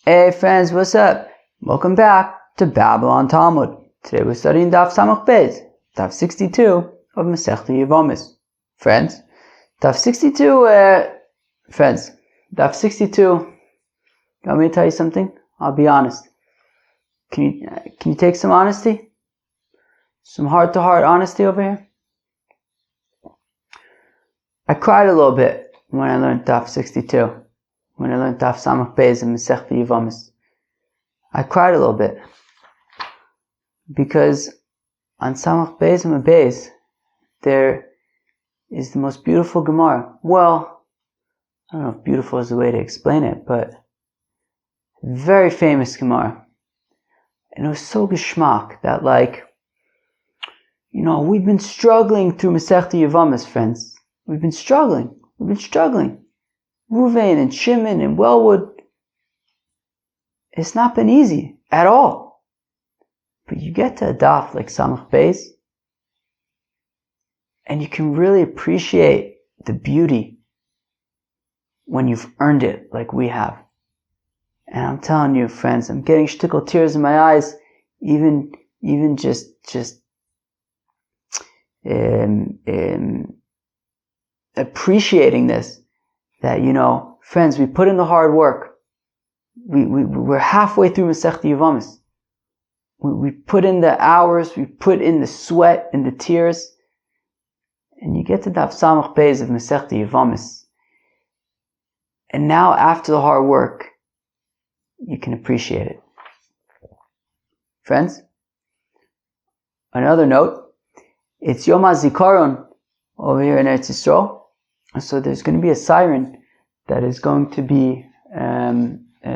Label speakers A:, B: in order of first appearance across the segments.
A: Hey friends, what's up? Welcome back to Babylon Talmud. Today we're studying Daf Samach Beis, Daf 62 of Masechta Yevamos. Friends, Daf 62, Daf 62, want me to tell you something? I'll be honest. Can you take some honesty? Some heart-to-heart honesty over here? I cried a little bit when I learned Daf 62. When I learned Daf Samach Beis and Masechta Yevamos. I cried a little bit. Because on Samach Beis and Beis, there is the most beautiful Gemara. Well, I don't know if beautiful is the way to explain it, but very famous Gemara. And it was so geschmack that we've been struggling through Masechta Yevamos, friends. We've been struggling. Ruvain and Shimon and Wellwood. It's not been easy at all. But you get to a daf like Samach Beis, and you can really appreciate the beauty when you've earned it like we have. And I'm telling you, friends, I'm getting shtickle tears in my eyes, even just appreciating this. That, friends, we put in the hard work. We're halfway through Masechta Yevamos. We put in the hours, we put in the sweat and the tears. And you get to Daf Samach Beis of Masechta Yevamos. And now, after the hard work, you can appreciate it. Friends, another note, it's Yom HaZikaron over here in Eretz Yisrael. So there's going to be a siren that is going to be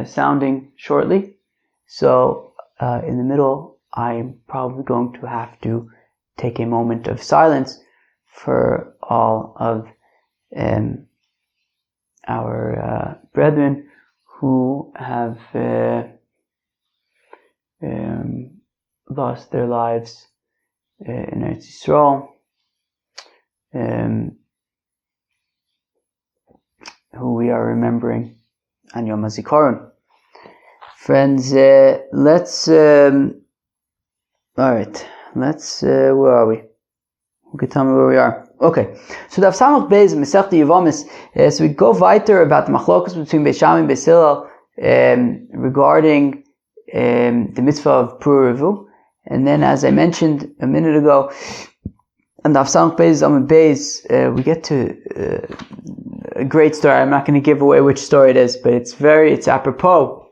A: sounding shortly. So in the middle, I'm probably going to have to take a moment of silence for all of our brethren who have lost their lives in Eretz Yisrael. Who we are remembering on Yom HaZikaron. Friends, let's, where are we? Who can tell me where we are? Okay, so Daf Samach Beis and Masechta Yevamos, so we go weiter about the machlokas between Beis Shammai and Beis Hillel regarding the mitzvah of Pur Revu. And then, as I mentioned a minute ago, on Daf Samach Beis and Beis, we get to a great story. I'm not going to give away which story it is, but it's apropos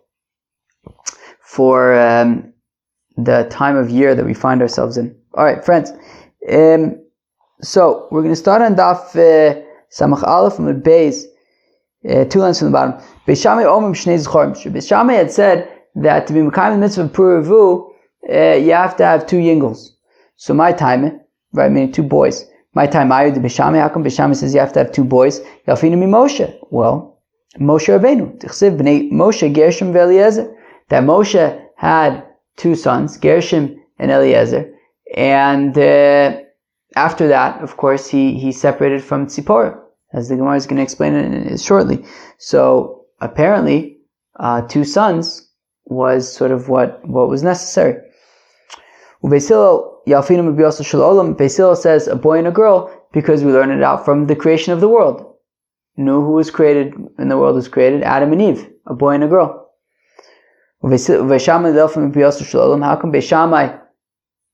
A: for the time of year that we find ourselves in. Alright, friends. So, we're going to start on Daf Samach Aleph and Beis, 2 lines from the bottom. Beis Shammai Omrim Shnei Zchorim. Beis Shammai had said that to be Mekayim the mitzvah of Pur Revu, you have to have 2 yingles. So, my time, right, meaning 2 boys. My time, Ayu de Beis Shammai. How come Beis Shammai says you have to have 2 boys? Yalfinu mi Moshe. Well, Moshe Rabbeinu. Tichsiv b'nei Moshe, Gershom ve'Eliezer. That Moshe had 2 sons, Gershom and Eliezer. And after that, of course, he separated from Tzipporah, as the Gemara is going to explain it shortly. So, apparently, 2 sons was sort of what was necessary. Beis Hillel Beis Hillel says a boy and a girl because we learn it out from the creation of the world. Who was created when the world was created? Adam and Eve, a boy and a girl. How come Beis Shammai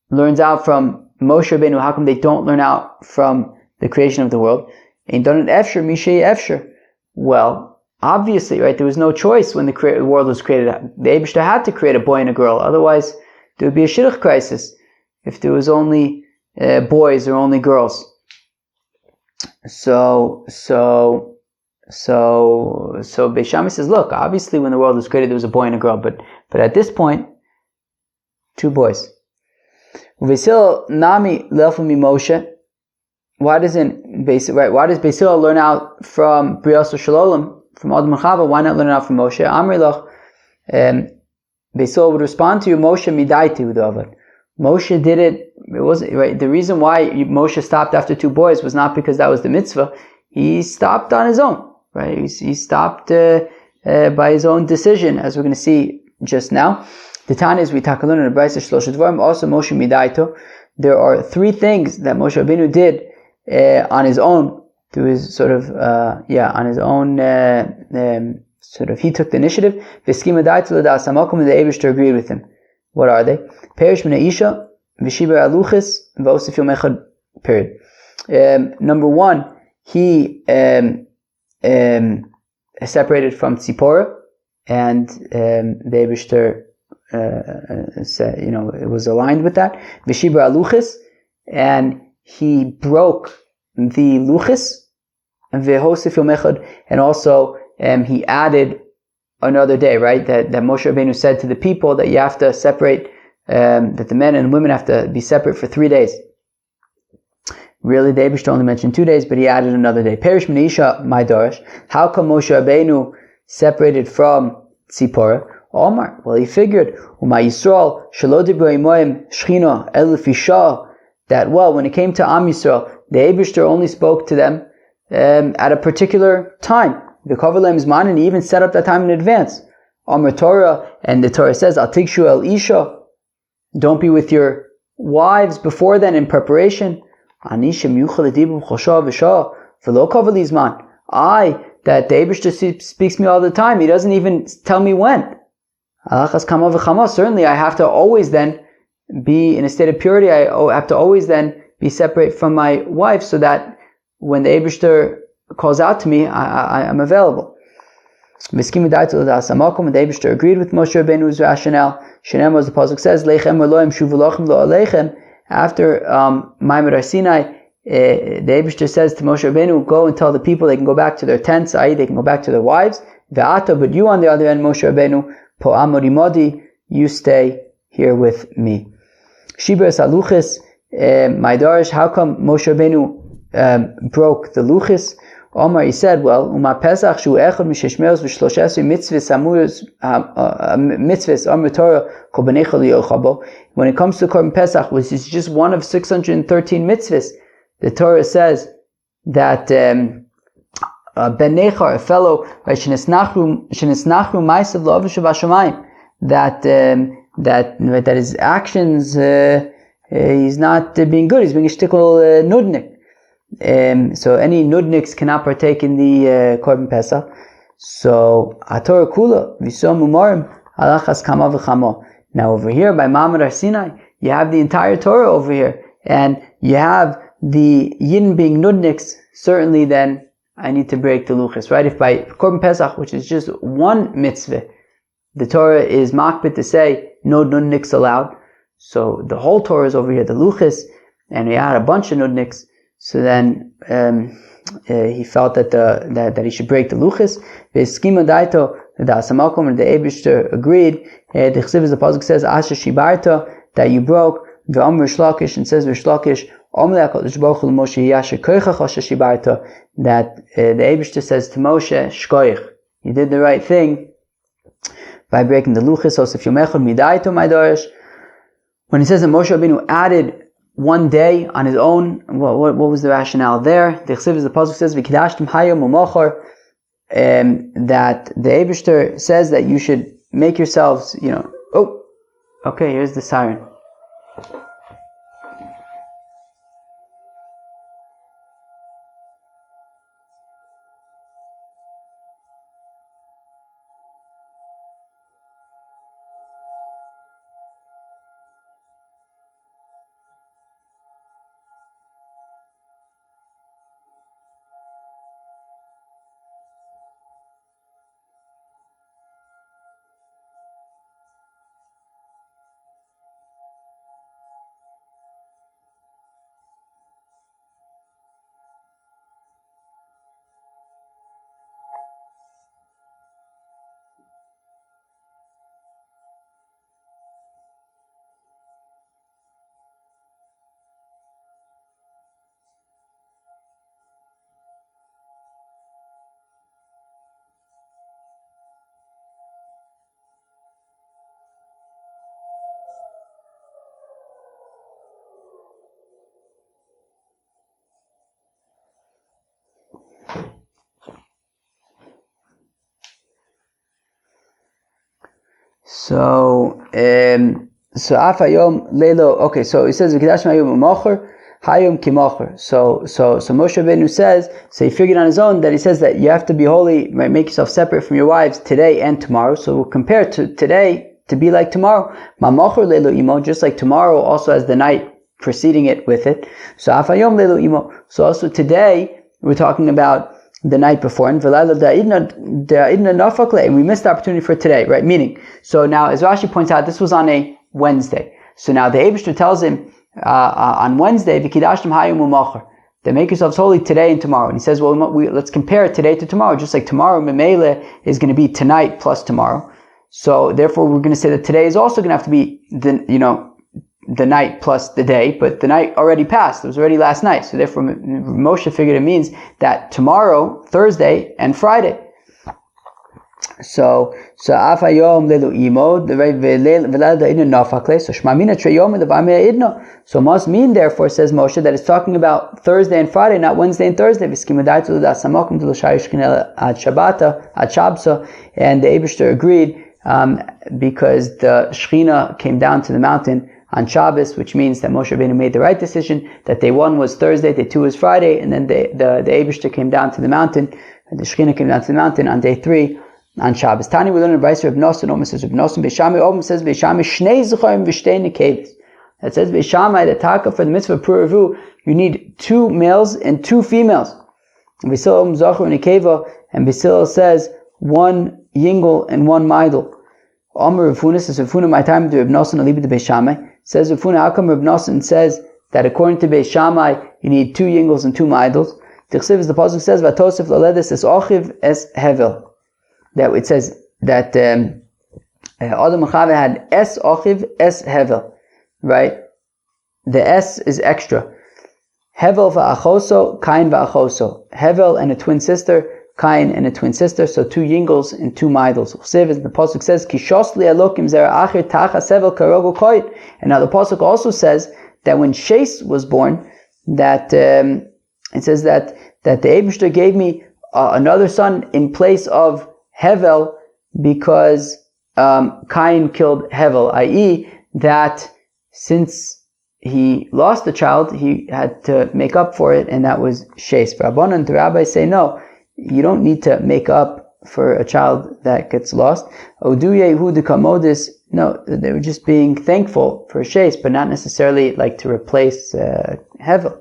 A: learns out from Moshe Rabbeinu? How come they don't learn out from the creation of the world? Well, obviously, right? There was no choice when the world was created. The Eibishter had to create a boy and a girl. Otherwise, there would be a shidduch crisis if there was only boys or only girls. So Beis Shammai says, look, obviously when the world was created there was a boy and a girl, but at this point, 2 boys. Beis Hillel nami le'elfu mi Moshe. Why does Beis Hillel learn out from Brias Shalom, from Adam and Chava? Why not learn out from Moshe? Amri lach. Beis Hillel would respond to you, Moshe midaiti u'davad. Moshe did it. It wasn't right. The reason why Moshe stopped after 2 boys was not because that was the mitzvah. He stopped on his own, right? He stopped by his own decision, as we're going to see just now. The Tanya is we takalun in the Brisa Shlosha Dvarim, also Moshe Midaito. There are three things that Moshe Rabbeinu did on his own, through his sort of, on his own, sort of, he took the initiative. V'skima Daito l'das hamakom, and the Eibishter agreed with him. What are they? Perish min ha'isha, v'shiber aluchis, v'osif yom echad, period. Number one, he separated from Tzipora, and the Eibishter said, it was aligned with that. V'shibra aluchis, and he broke the luchis, v'hosif yom echad, and also he added another day, right? That Moshe Rabbeinu said to the people that you have to separate, that the men and women have to be separate for 3 days. Really, the Eibishter only mentioned 2 days, but he added another day. Perish min isha my darash. How come Moshe Rabbeinu separated from Tzipora? Omar, well, he figured, Uma Yisrael shelo dibro imoim shchina elef isha, that, well, when it came to Am Yisrael, the Eibishter only spoke to them at a particular time. The Kovalem Zman, and he even set up that time in advance. Amar Torah, and the Torah says, Al tikshu el isha, don't be with your wives before then in preparation. Anishim yuchal edibu choshav v'shah v'lo kavali zman. That the Eibishter speaks to me all the time. He doesn't even tell me when. Alachas kama v'chama. Certainly, I have to always then be in a state of purity. I have to always then be separate from my wife, so that when the Eibishter calls out to me, I am available. V'skim v'daitu l'das hamakom, and the Eibishter agreed with Moshe Rabbeinu's rationale. Shenem, as the pasuk says, leichem eloim shuvu lochem lo aleichem. After Maimon Har Sinai, the Eibishter says to Moshe Rabbeinu, go and tell the people they can go back to their tents, i.e. they can go back to their wives. Ve'ata, but you on the other end, Moshe Rabbeinu, po amodi modi, you stay here with me. Shibras haluchis, my darish, how come Moshe Rabbeinu broke the luchis? Omar, he said, well, Uma Pesach shu echad misheshmeos v'shloshesu mitzvahs amurus mitzvahs amur Torah kol b'neicha liyochabo. When it comes to Korban Pesach, which is just one of 613 mitzvahs, the Torah says that Ben Nechar, a fellow, right, shenisnachru ma'asav lo'avushu v'ashamayim, that his actions, he's not being good, he's being a shtickle nudnik. So any nudniks cannot partake in the Korban Pesach. So Torah kula v'som umarim halachas kama v'chamo. Now over here by Maimon Har Sinai, you have the entire Torah over here, and you have the Yidden being nudniks. Certainly, then I need to break the luchis, right? If by Korban Pesach, which is just one mitzvah, the Torah is makbid to say no nudniks allowed, so the whole Torah is over here, the luchis, and we had a bunch of nudniks. So then he felt that he should break the luchis. V'eskima daito l'das hamakom, and the Eibishter agreed. The chesiv, as the pasuk says, asher shibarta, that you broke. V'am Rish Lakish, and says Rish Lakish, Omle HaKadosh Baruch Hu l'Moshe yasher koichach asher shibarta, that the Eibishter says to Moshe, shkoich, you did the right thing by breaking the luchis. Osef yom echad midaito my darish. When he says that Moshe Rabbeinu added 1 day on his own, what was the rationale there? The chesiv, as the pasuk says, v'kidashtem hayom u'mochor, that the Eibishter says that you should make yourselves, oh, okay, here's the siren. So Afayom Lelo. Okay, so it says V'kidashim Hayom U'Mocher Hayom Kimocher. So Moshe Rabbeinu says, so he figured on his own that he says that you have to be holy, right, make yourself separate from your wives today and tomorrow. So we'll compare to today to be like tomorrow. Ma'mocher Lelo Imo, just like tomorrow also has the night preceding it with it. So Afayom Lelo Imo. So also today we're talking about the night before, and we missed the opportunity for today, right? Meaning, so now as Rashi points out, this was on a Wednesday. So now the Eibishter tells him on Wednesday, "V'kidashtem hayom u'mocher," that make yourselves holy today and tomorrow. And he says, well, let's compare today to tomorrow, just like tomorrow, Memele is going to be tonight plus tomorrow. So therefore, we're going to say that today is also going to have to be the night plus the day, but the night already passed. It was already last night. So therefore, Moshe figured it means that tomorrow, Thursday, and Friday. So Afayom Lelu Imo, so Shmamina Treyom Idno. So must mean, therefore, says Moshe, that it's talking about Thursday and Friday, not Wednesday and Thursday. And the Eibishter agreed, because the Shechina came down to the mountain on Shabbos, which means that Moshe Rabbeinu made the right decision, that day one was Thursday, day two was Friday, and then the Eibishter came down to the mountain, and the Shechina came down to the mountain on day three, on Shabbos. Tani, we learn in Brayser Reb Nosson, Omer says Reb Nosson, Beishamai, Omer says Beishamai, Shnei Zecharim v'Shtei Nekeves. That says Beishamai, the taka for the mitzvah of Pur Revu, you need 2 males and 2 females. Beisil Zachar Nekeva, and Beisil says 1 yingel and 1 maidel. Omer Rav Huna says Rav Huna, my time to Reb Nosson, Alibi to Beishamai. Says Rav Huna, how come Reb Nosson says that according to Beis Shammai you need 2 yingles and 2 maidels? Tichsiv, as the pasuk says, Vatosif loledes es ochiv es hevel. That it says that Adam and Chava had es ochiv es hevel, right? The s is extra. Hevel va'achoso, Kain va'achoso. Hevel and a twin sister, Kain and a twin sister, so 2 yingles and 2 maidels. The pasuk says, "Kishos li Elokim zera acher tachas hevel karogo koit." And now the pasuk also says that when Shes was born, that it says that the Eibishter gave me another son in place of Hevel, because Kain killed Hevel, i.e., that since he lost the child, he had to make up for it, and that was Shes. For Rabbanan, the rabbis say no. You don't need to make up for a child that gets lost. Oduye hu de kamodis. No, they were just being thankful for Shes, but not necessarily like to replace Hevel,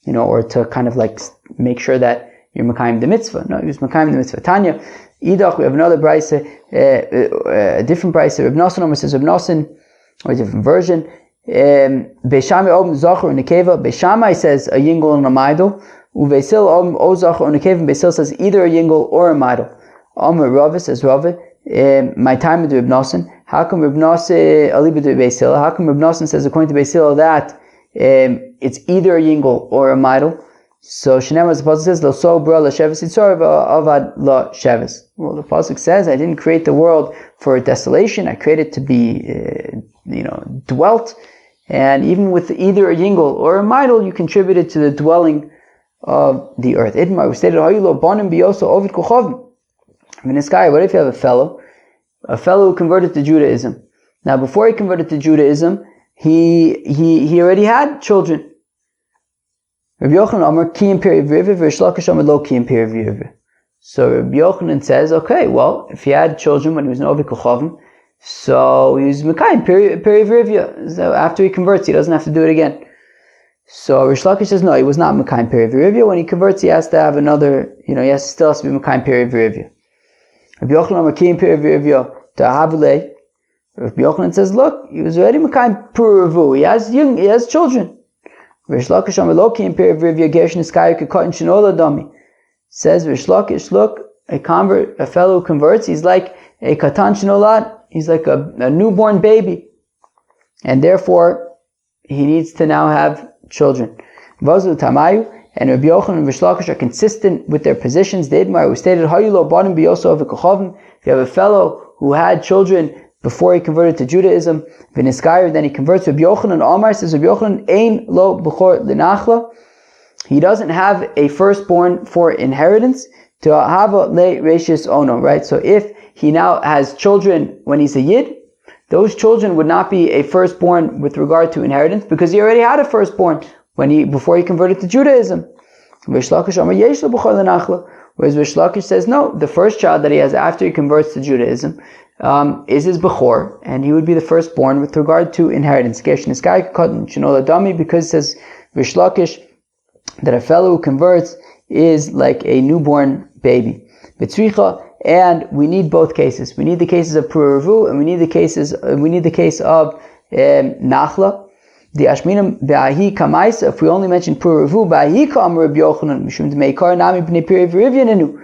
A: or to kind of like make sure that you're Mekayim the mitzvah. No, he was Mekayim the mitzvah. Tanya, Idach, we have another brayse, a different brayse. Reb Nosson says Reb Nosson, or a different version. Beishamai om zachor nekeva. Beishamai says a yingel and a maidel. Uveisil om o zachor nekeva. Beisil says either a yingel or a maidel. Rava says Rava. My time with Reb Nosson. How come Reb Nosson aliba to Beisil? How come Reb Nosson says according to Beisil that it's either a yingel or a maidel? So Shneimar, the pasuk says, "Lo so bra la sheves yitzor avad la sheves." Well, the pasuk says, "I didn't create the world for desolation. I created it to be, dwelt." And even with either a yingel or a maidel, you contributed to the dwelling of the earth. Idmar, we stated, "Hayulo bonim biyoso ovid kuchavim." In this guy, what if you have a fellow who converted to Judaism? Now, before he converted to Judaism, he already had children. Rabbi Yochanan Amar ki imperi v'rivya v'Rish Lakish Amar lo ki imperi v'rivya. So Rabbi Yochanan says, okay, well, if he had children when he was an Ovid Kuchavim, so he was Mekayim peri v'rivya. So after he converts, he doesn't have to do it again. So Rish Lakish says, no, he was not Mekayim peri v'rivya. When he converts, he has to have another, he still has to be Mekayim peri v'rivya. Rabbi Yochanan Amar ki imperi v'rivya ta'havulei. Rabbi Yochanan says, look, he was already Mekayim peri v'rivya. He has children. Rish Lakish Amar lo ki imperi v'rivya gersh niskayu k'kotin shenola dami. Says Rish Lakish, look, a fellow who converts, he's like a katan shenolad. He's like a newborn baby, and therefore he needs to now have children. Vazu tamayu, and Rabbi Yochanan and Rish Lakish are consistent with their positions. The Idmar, we stated, hayulo banim biyoso v'kochavim. If you have a fellow who had children before he converted to Judaism, v'niskayu, then he converts. Rabbi Yochanan Amar says, Rabbi Yochanan ein lo b'chor l'nachla. He doesn't have a firstborn for inheritance. To hava le reishis ono, right? So if he now has children when he's a yid, those children would not be a firstborn with regard to inheritance because he already had a firstborn before he converted to Judaism. Whereas Rish Lakish says no, the first child that he has after he converts to Judaism is his Bechor, and he would be the firstborn with regard to inheritance. Because it says Rish Lakish that a fellow who converts is like a newborn baby. And we need both cases. We need the cases of Puravu, and we need the case of Nachla. The Ashminim Ba'ahi Kamaisa, if we only mention Puravu, Ba'ahi Kam Reb Yochanan, Mishum Meikar Nami B'nei Piri V'Rivyanenu.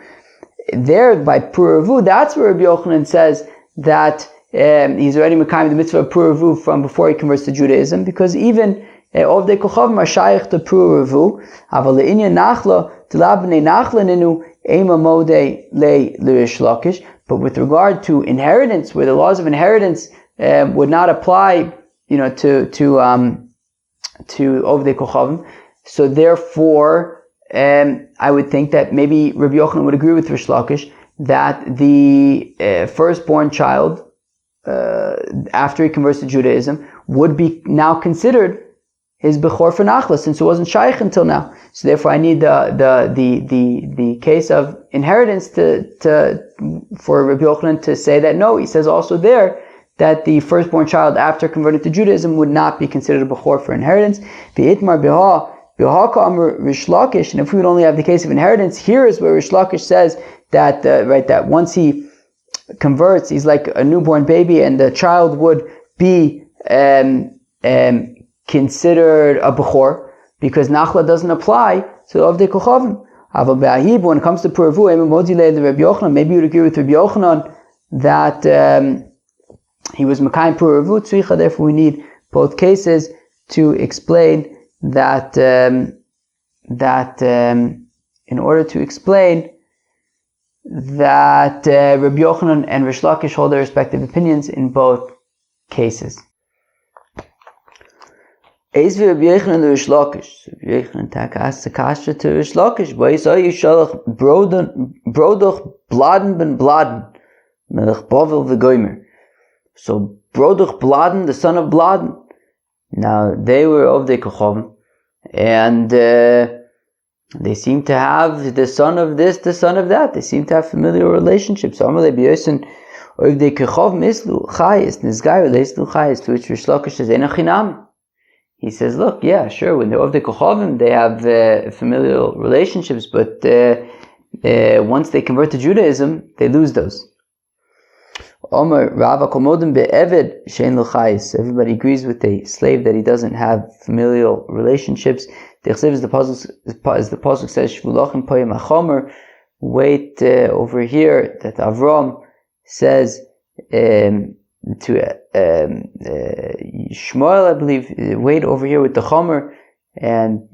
A: There, by Puravu, that's where Reb Yochanan says that he's already Mekayim the mitzvah of Puravu from before he converts to Judaism, because even Ovdei Kochavim are Shaykh to Puravu, Aval Le'inyan Nachla, T'la B'nei Nachla Nenu, Ema Modei Le'Rish Lakish. But with regard to inheritance, where the laws of inheritance would not apply, to Ovdei Kochavim, so therefore, I would think that maybe Rabbi Yochanan would agree with Rish Lakish that the firstborn child, after he converts to Judaism, would be now considered his Bechor for Nachla, since it wasn't Shaykh until now. So therefore, I need the case of inheritance for Rabbi Yochanan to say that no. He says also there that the firstborn child after converting to Judaism would not be considered a Bechor for inheritance. V'itmar biha Rish Lakish, and if we would only have the case of inheritance, here is where Rish Lakish says that that once he converts, he's like a newborn baby, and the child would be considered a Bechor, because Nachla doesn't apply to Ovdei Kochavim. When it comes to Puravu, maybe you would agree with Rabbi Yochanan that he was Mekayim Puravu Tzricha, therefore we need both cases to explain that in order to explain that Rabbi Yochanan and Rish Lakish hold their respective opinions in both cases. Eis wie Rabbi Yochanan and Rish Lakish. Rabbi Yochanan asks the kasha to Rish Lakish. V'yisai yishalach brodoch bladen ben bladen melech Bavel v'goymer. So Broduch Bladen, the son of Bladen. Now they were of the Kochavim, and they seem to have the son of this, the son of that. They seem to have familiar relationships. To which Rish Lakish says, he says, look, yeah, sure, when they're of the Kochavim, they have familial relationships, but once they convert to Judaism, they lose those. Everybody agrees with a slave that he doesn't have familial relationships. The pasuk says, wait over here, that Avram says to Shmuel, I believe, wait over here with the chomer, and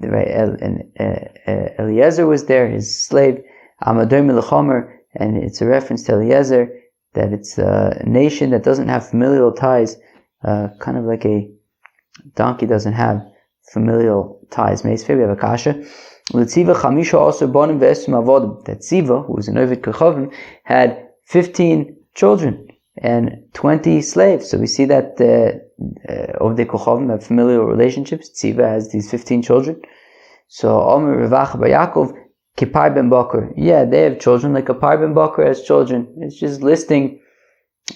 A: Eliezer was there, his slave, and it's a reference to Eliezer, that it's a nation that doesn't have familial ties, kind of like a donkey doesn't have familial ties. We have a kasha. That Tziva, who was an Ovid Kochavim, had 15 children and 20 slaves. So we see that Ovdei Kochavim have familial relationships. Tziva has these 15 children. So Omer Revach Bar Yaakov, Kipar ben Bakr. Yeah, they have children like Kipar ben Bakr has children. It's just listing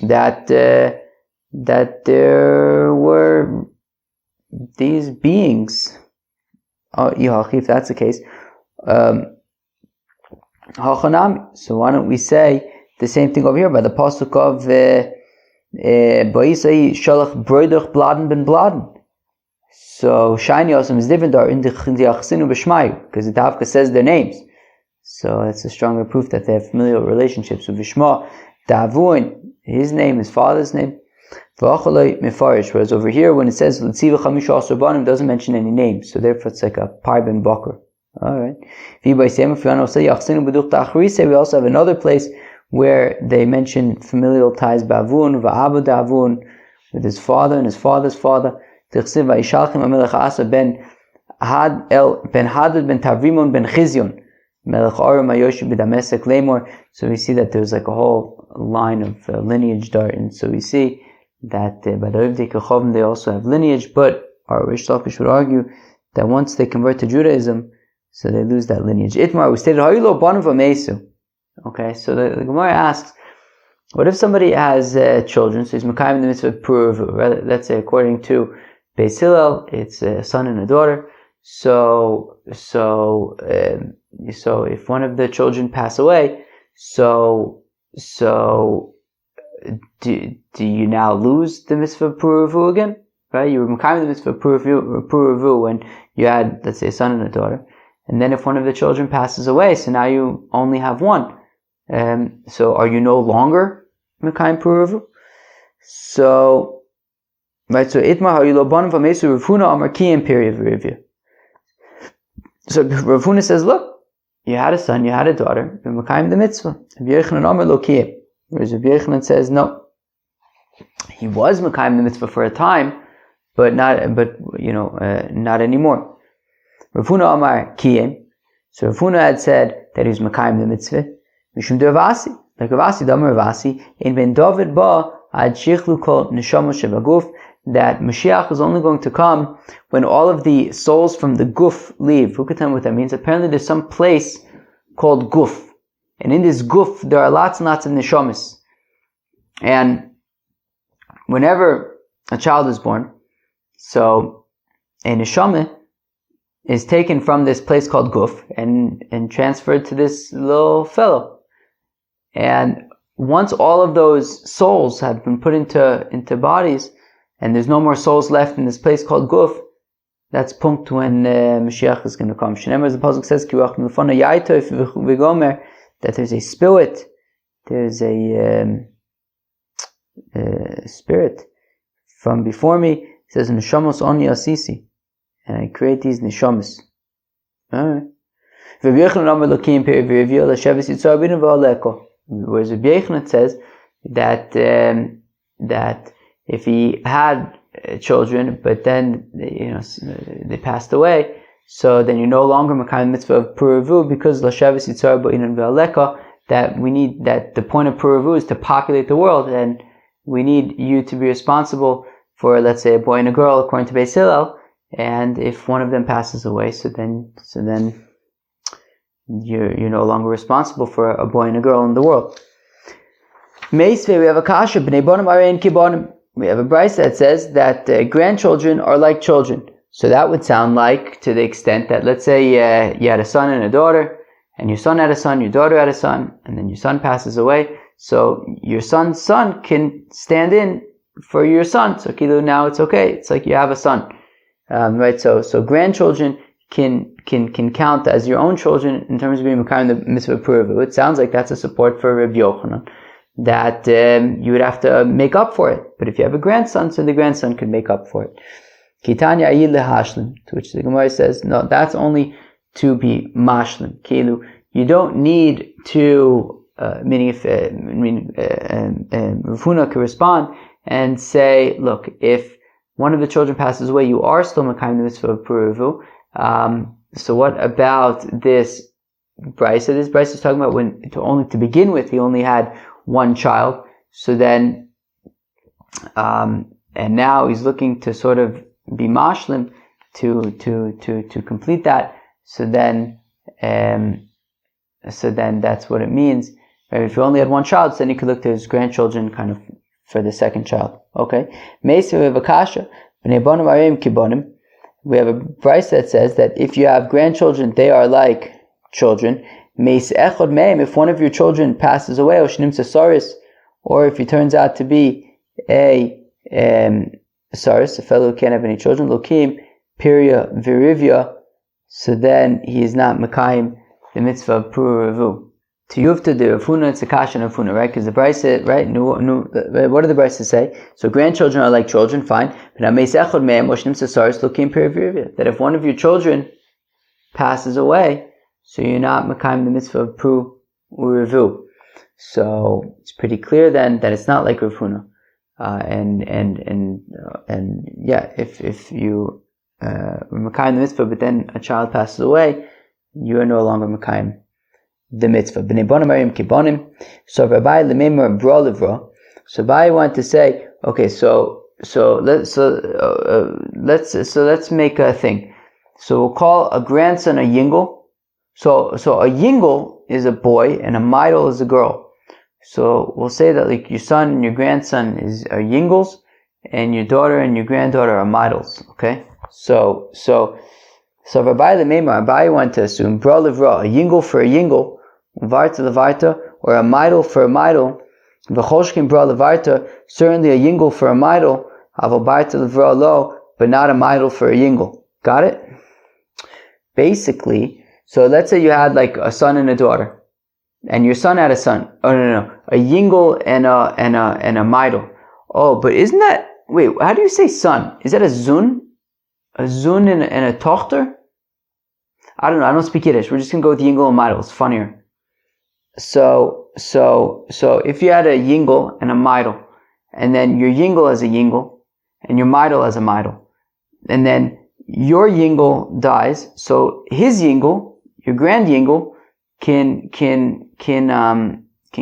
A: that there were these beings. If that's the case, so why don't we say the same thing over here by the pasuk of Ba'isai Shalach Broiduch Bladen ben Bladen. So Shiny Osam is different in the Achsinu B'Shmayu, because the Tavka says their names. So that's a stronger proof that they have familial relationships with Vishma. Davuin, his name, his father's name. Whereas over here, when it says L'tziva Chamisha Asurbanim, it doesn't mention any names, so therefore it's like a Par ben Bakr. Alright. We also have another place where they mention familial ties, Bavun, Va'abu Davun, with his father and his father's father. Ben Hadad ben Tavrimon ben Chizyon, Melech Aram Ayoshi b'Damesek Lemor. So we see that there's like a whole line of lineage there, and so we see that they also have lineage, but our Rish Lakish would argue that once they convert to Judaism, so they lose that lineage. Itmar, we stated, okay, so the Gemara asks, what if somebody has children, so he's Mekayim the mitzvah of Puruvu, let's say according to Beis Hillel, it's a son and a daughter, so if one of the children pass away, so do you now lose the mitzvah of Puruvu again? Right? You were Mekayim the mitzvah of Puruvu when you had, let's say, a son and a daughter. And then if one of the children passes away, so now you only have one. So are you no longer Mekayim Puruvu? So, right, so Itmar Ha'ilobanu V'Mesu Rav Huna Amar Kiyim period review. So Rav Huna says, look, you had a son, you had a daughter, you're Mekayim the mitzvah. Rav Yochanan Amar Lo Kiyim. Whereas Rav Yochanan says, no, he was Mekayim the mitzvah for a time, but not anymore. Rav Huna Amar Kiyim. So Rav Huna had said that he was Mekayim the mitzvah. Mishum de Ravasi. Like Ravasi, Damar Ravasi, in Ben David Ba, Ad Shichlu Kol Neshama Shebaguf, that Mashiach is only going to come when all of the souls from the Guf leave. Who could tell me what that means? Apparently there's some place called Guf. And in this Guf, there are lots and lots of Neshamas. And whenever a child is born, so a Neshama is taken from this place called Guf and transferred to this little fellow. And once all of those souls have been put into bodies, and there's no more souls left in this place called Guf, that's punct when Mashiach is going to come. Shneimar, as the pasuk says, that there's a spirit, there's a spirit from before me. It says, Neshamos oni asisi, and I create these neshamas. Alright. Whereas Rabbi Yochanan says that if he had children, but then they passed away, so then you're no longer Mekayim mitzvah of Puruvu, because Lashavis Yitzar Ba'inan Ve'aleka, that we need, that the point of Puruvu is to populate the world, and we need you to be responsible for, let's say, a boy and a girl according to Beis Hillel, and if one of them passes away, so then you're no longer responsible for a boy and a girl in the world. Meisve, we have a kasha, b'nei bonim arein ki bonim. We have a brayse that says that grandchildren are like children. So that would sound like, to the extent that, let's say you had a son and a daughter, and your son had a son, your daughter had a son, and then your son passes away. So your son's son can stand in for your son. So Kilu, now it's okay. It's like you have a son. Right? So grandchildren can count as your own children in terms of being Mekayim the mitzvah Puruvu. It sounds like that's a support for Rabbi Yochanan, that you would have to make up for it. But if you have a grandson, so the grandson could make up for it. Kitanya ayid lehashlim, to which the Gemara says, no, that's only to be mashlim. Kilu, you don't need to, meaning if Rav Huna could respond and say, look, if one of the children passes away, you are still Mekayim the mitzvah of Puruvu. So what about this brayse? This brayse is talking about when, to begin with, he only had one child. So then, and now he's looking to sort of be mashlim to complete that. So then that's what it means. If he only had one child, so then he could look to his grandchildren kind of for the second child. Okay. Meisa v'vakasha b'nei bonim areim ki bonim. We have a brayse that says that if you have grandchildren, they are like children. If one of your children passes away, or if he turns out to be a saris, a fellow who can't have any children, lokim, piria, virivia, so then he is not Mekayim the mitzvah of Puruvu. To Yuvta de Rafuna, it's a kasha and Rafuna, right? Because the brayse, right? What do the brayses say? So grandchildren are like children, fine. That if one of your children passes away, so you're not Mekayim the mitzvah of Puruvu. So it's pretty clear then that it's not like Rafuna. If you Mekayim the mitzvah, but then a child passes away, you are no longer Mekayim the mitzvah. So Rabbi wanted to say, Okay, so let's make a thing. So we'll call a grandson a yingel. So a yingel is a boy and a meidel is a girl. So we'll say that like your son and your grandson are yingles, and your daughter and your granddaughter are meidels. Okay, so Rabbi the Meimer, Rabbi went to assume bra livra, a yingel for a yingel, varta levarta, or a meidel for a meidel. V'choshkin bra levarta, certainly a yingel for a meidel, aval barta livra lo, but not a meidel for a yingel. Got it? Basically, so let's say you had like a son and a daughter, and your son had a son. Oh no, a yingel and a meidel. Oh, but isn't that, wait, how do you say son? Is that a zun? A zun and a tochter? I don't know, I don't speak Yiddish. We're just gonna go with yingel and meidel. It's funnier. So if you had a yingel and a meidel, and then your yingel as a yingel, and your meidel as a meidel, and then your yingel dies, so his yingel, your grand yingel, can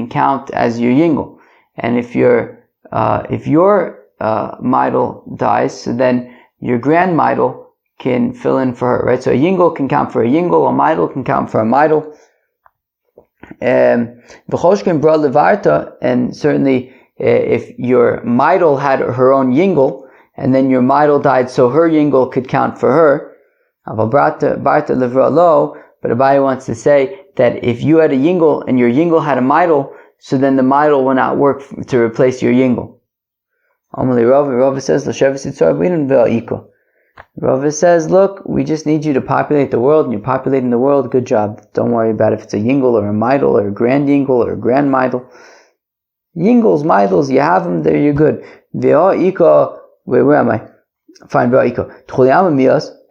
A: count as your yingel. And if your meidel dies, so then your grand meidel can fill in for her, right? So a yingel can count for a yingel, a meidel can count for a meidel. V'choshken bra levarta, and certainly if your meidel had her own yingel, and then your meidel died, so her yingel could count for her. Aval barta livra lo, but Abaye wants to say that if you had a yingel and your yingel had a meidel, so then the meidel will not work to replace your yingel. Rava says, Rava says, look, we just need you to populate the world, and you're populating the world, good job. Don't worry about if it's a yingel or a meidel or a grand yingel or a grand meidel. Yingels, meidels, you have them, there you're good. Where am I? Fine,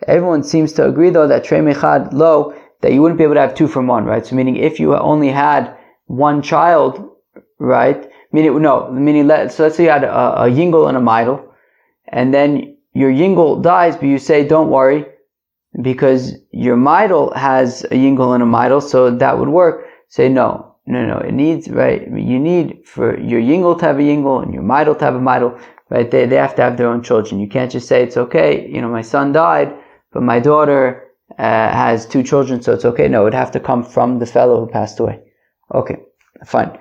A: everyone seems to agree though that trei mechad lo, that you wouldn't be able to have two from one, right? So meaning if you only had one child, right? So let's say you had a yingel and a meidel, and then your yingel dies, but you say, don't worry, because your meidel has a yingel and a meidel, so that would work. Say, no, it needs, right? You need for your yingel to have a yingel and your meidel to have a meidel, right? They have to have their own children. You can't just say, it's okay, my son died, but my daughter has two children, so it's okay. No, it would have to come from the fellow who passed away. Okay, fine.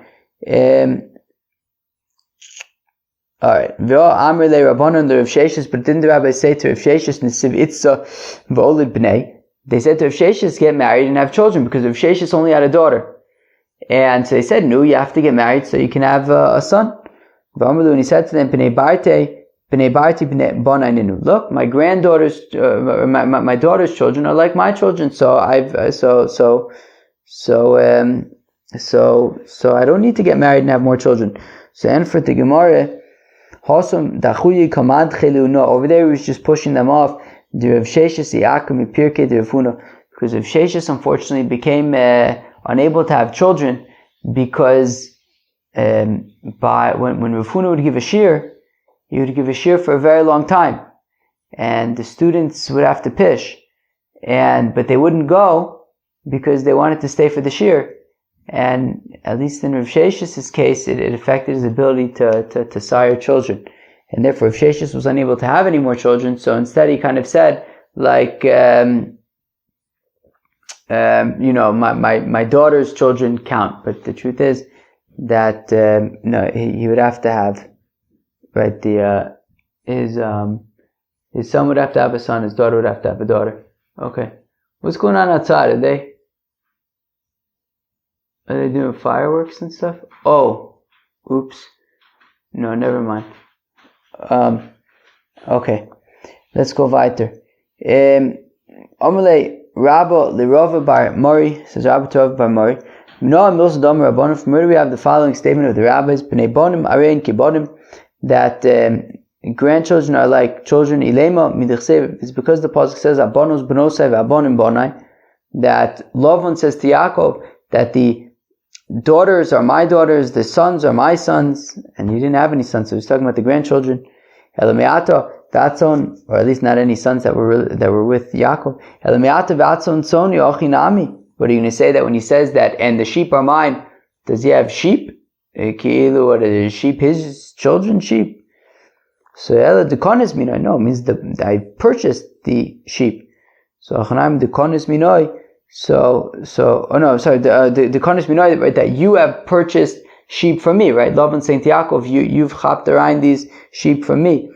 A: Alright. Amr le Rabbanon the Rav Sheshes, but didn't the rabbi say to Rav Sheshes, Nesiv Itza v'olid b'nei? They said to Rav Sheshes, get married and have children, because Rav Sheshes only had a daughter. And so they said, no, you have to get married so you can have a son. And he said to them, look, my granddaughter's, my daughter's children are like my children, so I don't need to get married and have more children. So and for the Gemara, over there he was just pushing them off. Because Rav Sheshes unfortunately became unable to have children, because when Rav Huna would give a shir, he would give a shir for a very long time, and the students would have to pish, but they wouldn't go because they wanted to stay for the shir. And at least in Rav Sheshes' case, it affected his ability to sire children, and therefore Rav Sheshes was unable to have any more children. So instead, he kind of said, like, my daughter's children count, but the truth is that no, he would have to have, right? His son would have to have a son, his daughter would have to have a daughter. Okay, what's going on outside? Are they doing fireworks and stuff? Oh, oops. No, never mind. Okay, let's go weiter. Amalei Rabba Lirova bar Mori, says Rabba to Rav bar Mori. From where we have the following statement of the rabbis: Bnei bonim arein kibonim, that grandchildren are like children. Ilema midchsev, it's because the pasuk says abonos bnosai v'abonim bonai, that Lavan says to Yaakov that the daughters are my daughters, the sons are my sons, and he didn't have any sons, so he's talking about the grandchildren. Elameata v'atzon, or at least not any sons that were with Yaakov. Elameata v'atzon son yochinami. What are you going to say that when he says that, and the sheep are mine? Does he have sheep? What are the sheep? His children sheep? So Ela Dekonis Minoi, no, means I purchased the sheep. So Achanayim Dekonis Minoi, the Dekonis Minoi, right, that you have purchased sheep from me, right? Lavan Saint Yaakov, you've chapped around these sheep from me.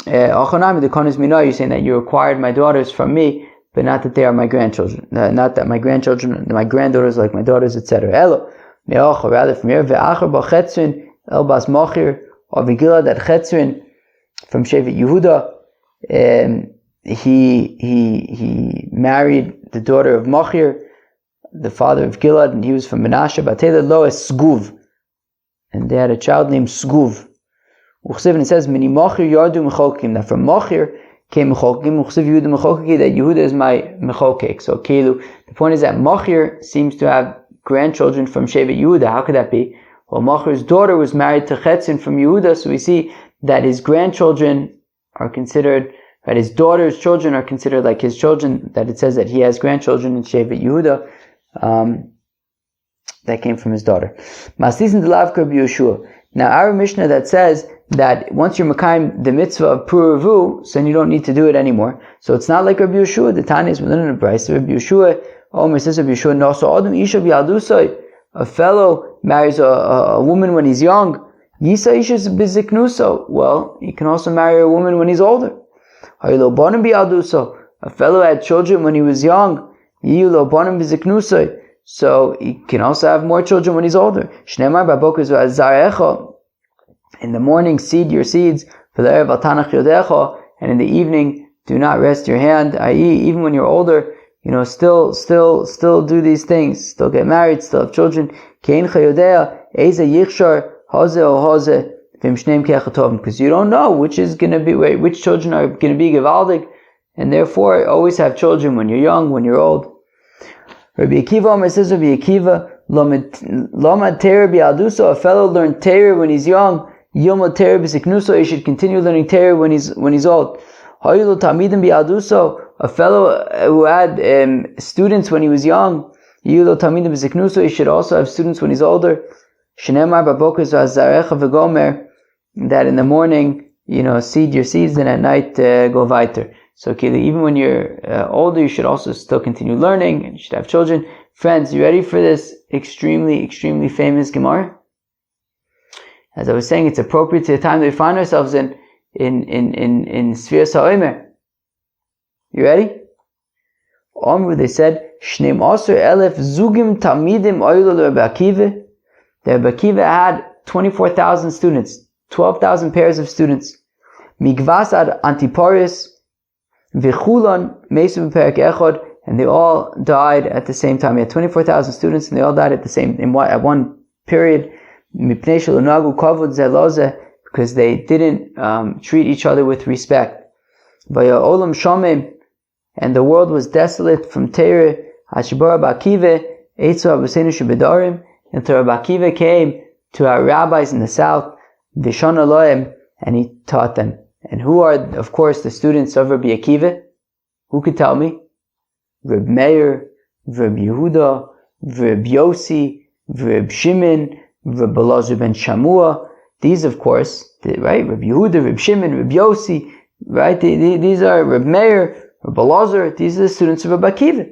A: Achanayim Dekonis Minoi, you're saying that you acquired my daughters from me, but not that they are my grandchildren. Not that my grandchildren, my granddaughters like my daughters, etc. Elo, me'ocha, rather from here, ve'achar ba'chetzrin, el bas machir, or v'gilad at chetzrin, from Shevet Yehuda, he married the daughter of Machir, the father of Gilad, and he was from Menashe, Batela lo es Sguv, and they had a child named Sguv. Uchsiv, and it says, Mini Machir yardu mechokim, that from Machir came mechokim, Uchsiv Yehuda mechokim, that Yehuda is my mechokek. So Keilu, the point is that Machir seems to have grandchildren from Shevet Yehuda. How could that be? Well, Machir's daughter was married to Chetzin from Yehuda, so we see that his grandchildren are considered, that his daughter's children are considered like his children, that it says that he has grandchildren in Shevet Yehuda, that came from his daughter. Now our Mishnah that says that once you're Mekayim the mitzvah of Puravu, so then you don't need to do it anymore. So it's not like Rabbi Yeshua, the Tanya is within the Bryce. Rabbi Yeshua, Omer says Rabbi Yeshua, no, so Adam Isha B'Yaldusai, a fellow marries a woman when he's young, Yisa Isha B'Ziknuso, well, he can also marry a woman when he's older. A fellow had children when he was young, so he can also have more children when he's older. In the morning, seed your seeds, and in the evening, do not rest your hand, i.e., even when you're older, still do these things, still get married, still have children. Because you don't know which children are going to be gevaldig, and therefore always have children when you're young, when you're old. Rabbi Akiva says, Rabbi Akiva, Lama Terer B'Yaduso, a fellow learned Terer when he's young, Yom Terer B'Ziknuso, he should continue learning Terer when he's old. Hayulu Tamidim B'Yaduso, a fellow who had students when he was young, Yulu Tamidim B'Ziknuso, he should also have students when he's older. Shenemar B'Boker Zarecha V'Gomer, that in the morning, seed your seeds, and at night go weiter. So even when you're older, you should also still continue learning, and you should have children. Friends, you ready for this extremely, extremely famous Gemara? As I was saying, it's appropriate to the time that we find ourselves in Sfiras HaOmer. You ready? They said, Shneim Osir Elef Zugim Tamidim Oilo Rabbi Akiva. The Rabbi Akiva had 24,000 students, 12,000 pairs of students. Migvas ad Antiporis, V'chulan Mesu B'Perek Echod, and they all died at the same time. He had 24,000 students, and they all died at one period. Mipnei shelo nagu kavod ze loze, because they didn't treat each other with respect. Vaya olam shomim, and the world was desolate from Teireh. Hashibara B'Akiva Eitzu Abusenu Shebedarim, until Rabbi Akiva came to our rabbis in the south, Vishon Elohim, and he taught them. And who are, of course, the students of Rabbi Akiva? Who could tell me? Reb Meir, Reb Yehuda, Reb Yossi, Reb Shimon, Reb Elazar ben Shamua. These, of course, right? Reb Yehuda, Reb Shimon, Reb Yossi, right? These are Reb Meir, Reb Elazar. These are the students of Rabbi Akiva.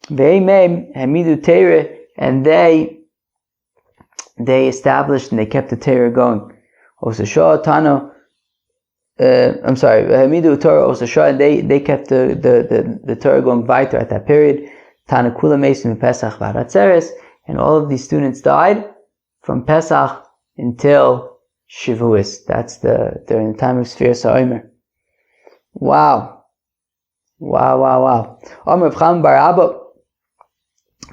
A: Ve'imem hamidu teireh, and they established and they kept the Torah going. Osashah Tano, Hamidu Torah Osashah, and they kept the Torah going weiter at that period. Tana Kula Mesim Pesach Varatzeres, and all of these students died from Pesach until Shavuos. That's during the time of Sfiras HaOmer. Wow. Omer Rav Chaim bar Abba,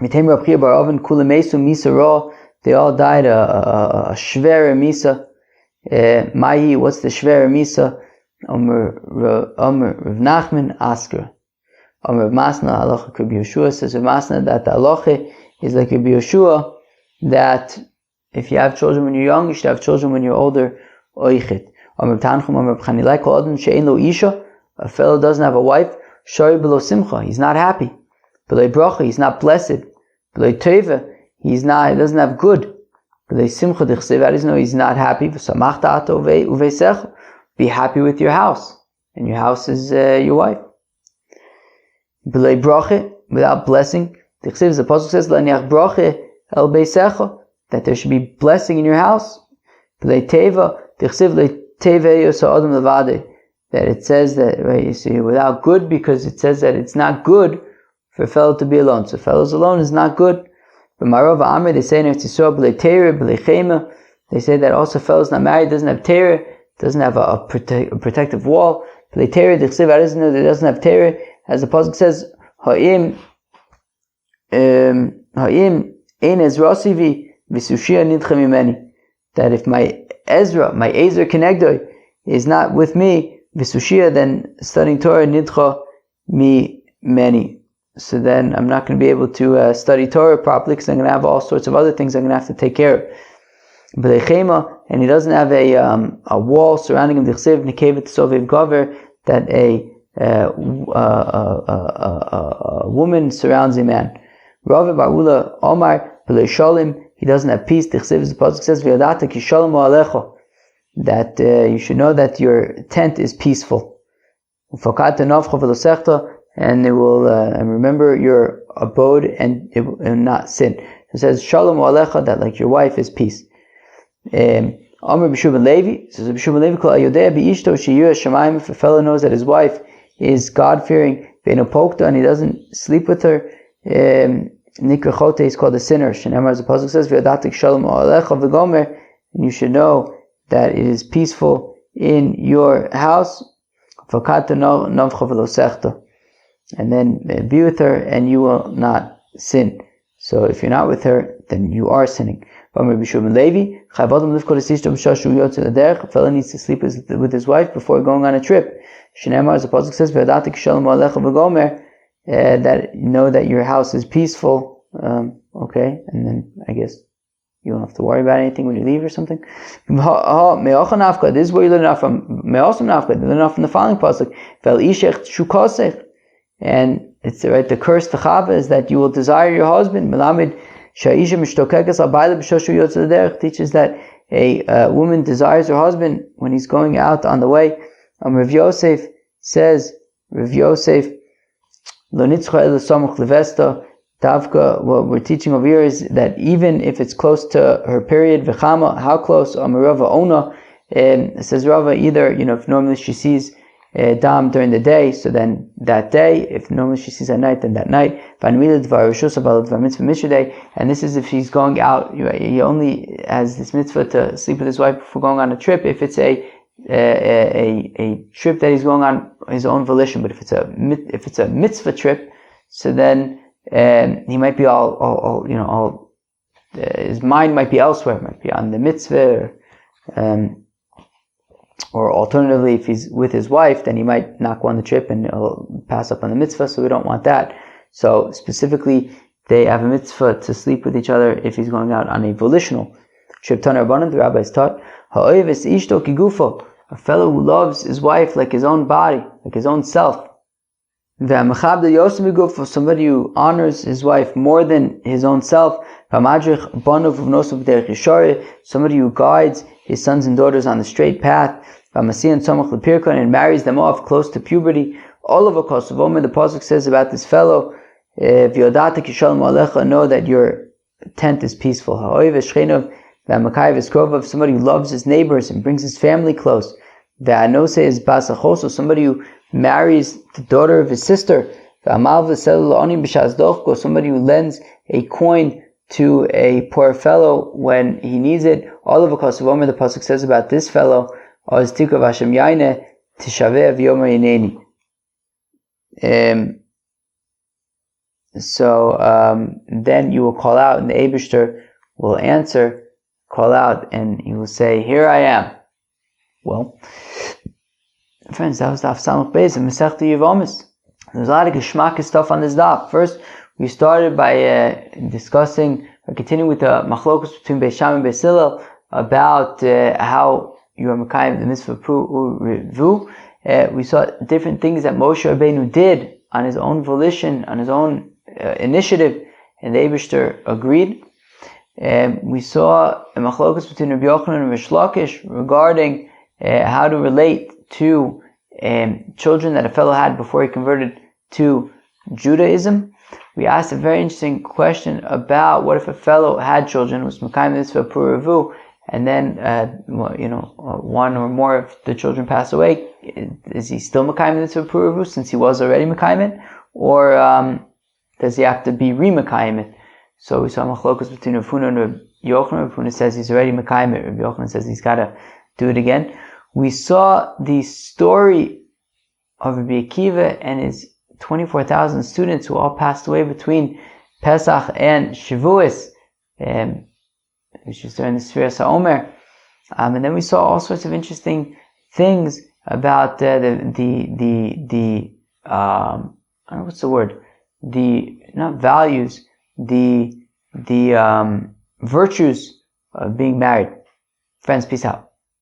A: Mitem Rav Chia bar Oven, Kula Mesim Misa Ra, they all died a Shvera Misa. Mahi, what's the Shvera Misa? Omer Rav Nachman Askar. Omer Rav Masna Halacha Rabbi Yeshua, says Rav Masna that the Halacha is like Rabbi Yeshua, that if you have children when you're young, you should have children when you're older. Oichet. Omer Rav Tanchum, Omer Rav Chanilai, Kol Adam She'ein Lo Isha, a fellow doesn't have a wife, Shori B'lo Simcha, he's not happy. B'lo Bracha, he's not blessed. B'lo Teva, he doesn't have good. He's not happy. Be happy with your house, and your house is your wife. Without blessing, the Apostle says that there should be blessing in your house. That it says that, right, you see, without good, because it says that it's not good for a fellow to be alone. So fellows alone is not good. But Marov Amr, they say they say that also fellows not married doesn't have terror, doesn't have a protective wall. It doesn't have terror, as the pasuk says, Ha'im ein ezrasivi v'sushia nidcha mimeni. That if my Ezra Kenegdoi is not with me, v'sushia, then studying Torah nidcha mimeni. So then I'm not going to be able to study Torah properly, because I'm going to have all sorts of other things I'm going to have to take care of. And he doesn't have a wall surrounding him, that a woman surrounds a man. Rav Barula Omar Shalim, he doesn't have peace. The pasuk says that you should know that your tent is peaceful. And it will and remember your abode, and it will not sin. It says Shalom Alecha, that like your wife is peace. Amr B'Shuban Levi says B'Shuban Levi Kol Ayodei B'Ishto Sheyirah Shamayim. If a fellow knows that his wife is God fearing, Ve'enopokta, and he doesn't sleep with her, Nikrachote is called a sinner. Shenemar, as the pasuk says, V'Adatik Shalom Alecha V'Gomer, and you should know that it is peaceful in your house. V'Kata Novcha V'Losechta. And then be with her, and you will not sin. So if you're not with her, then you are sinning. A fellow needs to sleep with his wife before going on a trip. As the pasuk says, that you know that your house is peaceful. Okay, and then I guess you don't have to worry about anything when you leave or something. This is where you learn enough from. You learn enough from the following pasuk. And it's right. The curse to Chava is that you will desire your husband. Melamed teaches that a woman desires her husband when he's going out on the way. Rav Yosef says, what we're teaching over here is that even if it's close to her period, v'chama, how close? Rava Ona, it says Rava, either, if normally she sees dam during the day, so then that day. If normally she sees at night, then that night. And this is if he's going out. He only has this mitzvah to sleep with his wife before going on a trip. If it's a trip that he's going on his own volition, but if it's a mitzvah trip, so then he might be all his mind might be elsewhere, might be on the mitzvah. Or alternatively, if he's with his wife, then he might not go on the trip and he'll pass up on the mitzvah, so we don't want that. So specifically, they have a mitzvah to sleep with each other if he's going out on a volitional trip. The rabbis taught, a fellow who loves his wife like his own body, like his own self. Somebody who honors his wife more than his own self. Somebody who guides his sons and daughters on the straight path, and marries them off close to puberty. All of a Kosovo, the pasuk says about this fellow, know that your tent is peaceful. Somebody who loves his neighbors and brings his family close. Somebody who marries the daughter of his sister. Somebody who lends a coin to a poor fellow when he needs it. All of a Kosovo, the pasuk says about this fellow, then you will call out, and the Eibishter will answer, call out, and he will say, "Here I am." Well, friends, that was Daf Samach Beis and Masechta Yevamos. There's a lot of geschmack stuff on this daf. First, we started by discussing, or continuing with the machlokus between Beis Shammai and Beis Hillel about how you are Mekayim the mitzvah Pru. We saw different things that Moshe Rabbeinu did on his own volition, on his own initiative, and the Eibishter agreed. We saw a machlokas between Rabbi Yochanan and Rish Lakish regarding how to relate to children that a fellow had before he converted to Judaism. We asked a very interesting question about what if a fellow had children, was Mekayim Mitzvah Puravu, and then one or more of the children pass away. Is he still Mekayim Mitzvah Puravu since he was already Mekayim, or does he have to be re-Mekayim? So we saw machlokas between Rav Huna and Rav Yochanan. Rav Huna says he's already Mekayim. Rav Yochanan says he's got to do it again. We saw the story of Rabbi Akiva and his 24,000 students who all passed away between Pesach and Shavuos, which is during the Sfiras HaOmer. And then we saw all sorts of interesting things about I don't know what's the word, not values, the virtues of being married. Friends, peace out.